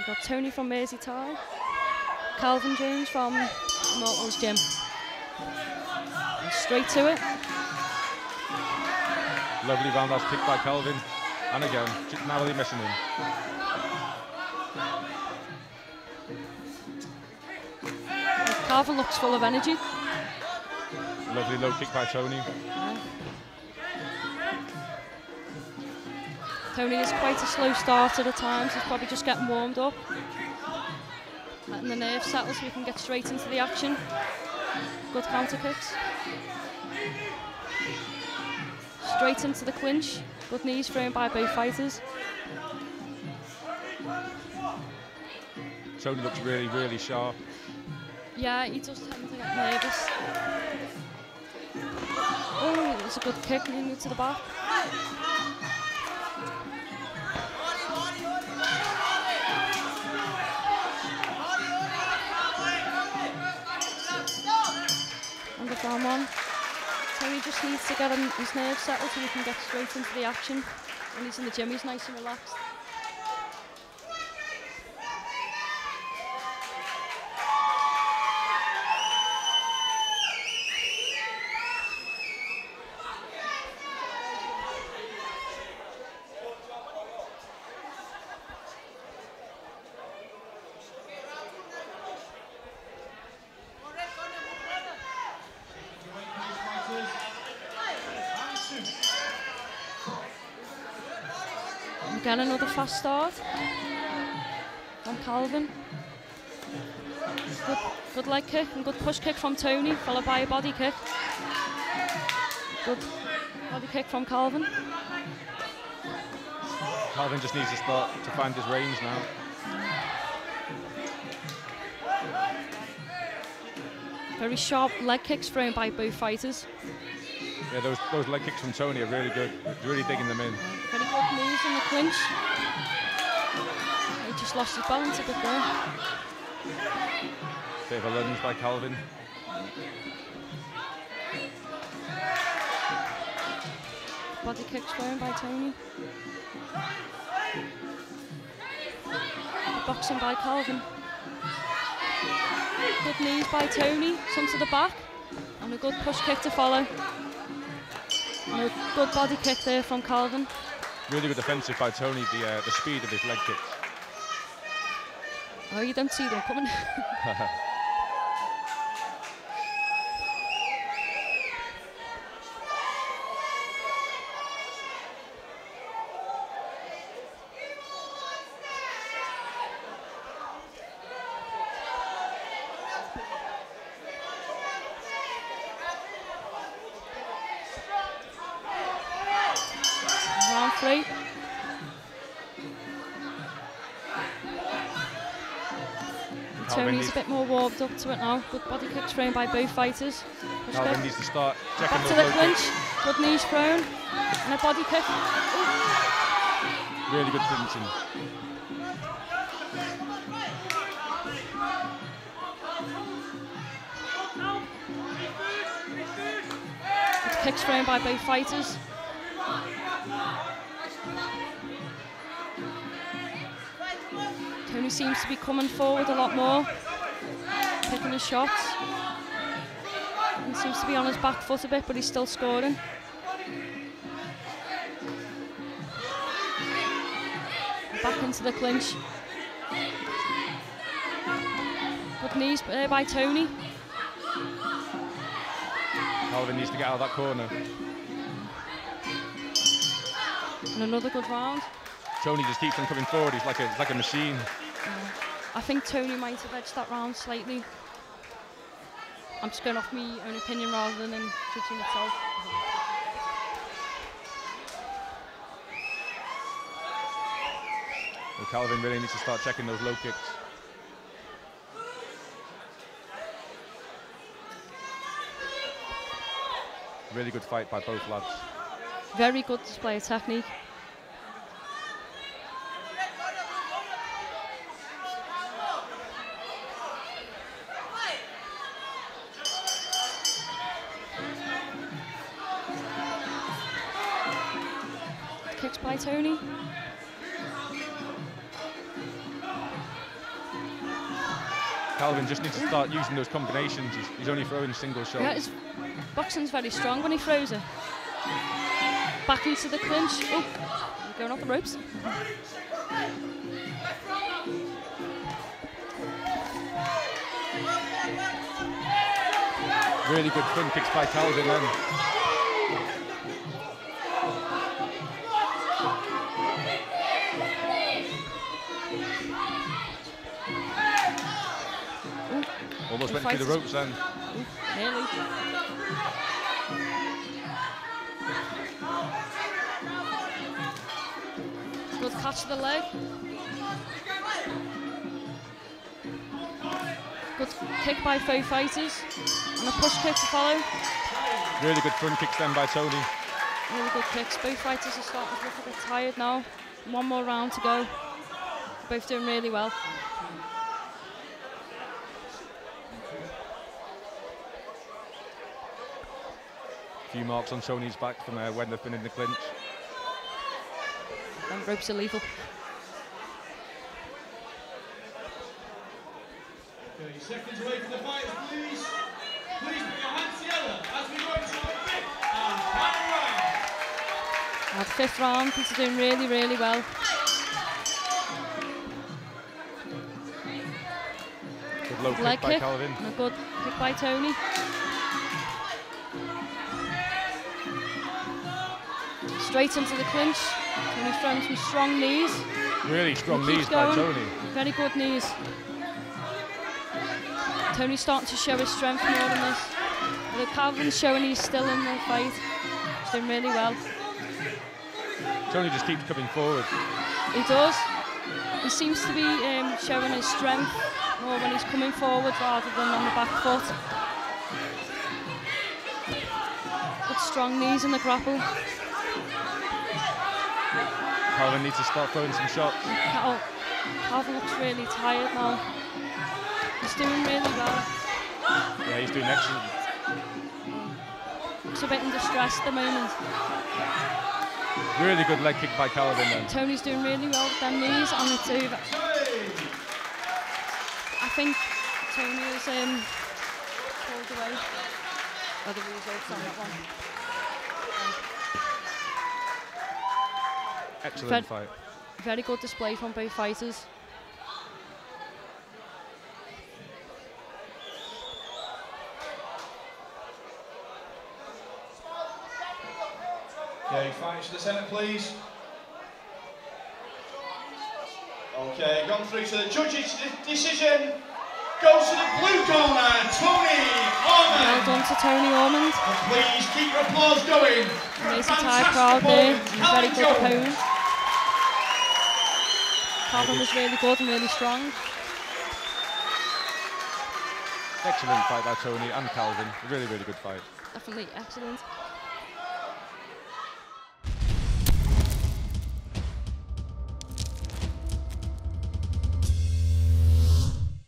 We've got Tony from Muaythai, Calvin Jones from Immortals Gym. And straight to it. Lovely roundhouse kick by Calvin. And again, just narrowly missing him. Calvin looks full of energy. Lovely low kick by Tony. Yeah. Tony is quite a slow starter at times. He's probably just getting warmed up. Letting the nerves settle so we can get straight into the action. Good counter kicks. Straight into the clinch. Good knees thrown by both fighters. Tony looks really, really sharp. Yeah, he does tend to get nervous. Oh, it's a good kick leading to the back. And the down one. Tony just needs to get his nerves settled so he can get straight into the action. When he's in the gym, he's nice and relaxed. Again, another fast start from Calvin. Good leg kick and good push kick from Tony, followed by a body kick. Good body kick from Calvin. Calvin just needs to start to find his range now. Very sharp leg kicks thrown by both fighters. Yeah, those leg kicks from Tony are really good. He's really digging them in. Very good knees in the clinch. He just lost his balance a bit there. Bit of a lunge by Calvin. Body kicks thrown by Tony. Boxing by Calvin. Good knees by Tony, some to the back. And a good push kick to follow. And a good body kick there from Calvin. Really good defensive by Tony, the speed of his leg kicks. Oh, you don't see them coming. Round 3. Tony's a bit more warmed up to it now. Good body kicks thrown by both fighters. Calvin needs to start checking back to the clinch. Good knees thrown. And a body kick. Really good clinching. Good kicks thrown by both fighters. Tony seems to be coming forward a lot more, picking his shots, and seems to be on his back foot a bit, but he's still scoring. Back into the clinch. Good knees there by Tony. Calvin needs to get out of that corner. And another good round. Tony just keeps on coming forward. He's like a machine. I think Tony might have edged that round slightly. I'm just going off my own opinion rather than judging itself. Well, Calvin really needs to start checking those low kicks. Really good fight by both lads. Very good display of technique. Kicks by Tony. Calvin just needs to start using those combinations. He's only throwing single shots. Yeah, his boxing's very strong when he throws it. Back into the clinch. Oh, going off the ropes. Really good front kicks by Calvin then. Almost went through the ropes then. Nearly. Good catch to the leg. Good kick by both fighters. And a push kick to follow. Really good front kicks then by Tony. Really good kicks. Both fighters are starting to look a bit tired now. One more round to go. Both doing really well. A few marks on Tony's back from when they've been in the clinch. Them ropes are lethal. 30 seconds away from the fighters, please. Please put your hands together as we go into our fifth and final round. At fifth round, these are doing really, really well. Good low Leg kick by kick Calvin. and a good kick by Tony. Straight into the clinch. Tony's throwing some strong knees. Really strong He keeps knees by going. Tony. Very good knees. Tony's starting to show his strength more than this. Although Calvin's showing he's still in the fight. He's doing really well. Tony just keeps coming forward. He does. He seems to be showing his strength more when he's coming forward rather than on the back foot. Good strong knees in the grapple. Calvin needs to start throwing some shots. Calvin looks really tired now. He's doing really well. Yeah, he's doing excellent. Looks a bit in distress at the moment. Really good leg kick by Calvin then. Tony's doing really well with them knees and it's over. I think Tony is pulled away by the results on that one. Excellent fight. Very good display from both fighters. Okay, fighters to the centre, please. Okay, gone through to the judges' decision. Goes to the blue corner, Tony Ormand. Well done to Tony Ormand. And please keep your applause going. Muaythai crowd there. Very good opponent. Calvin was really good and really strong. Excellent fight by Tony and Calvin. Really, really good fight. Definitely excellent.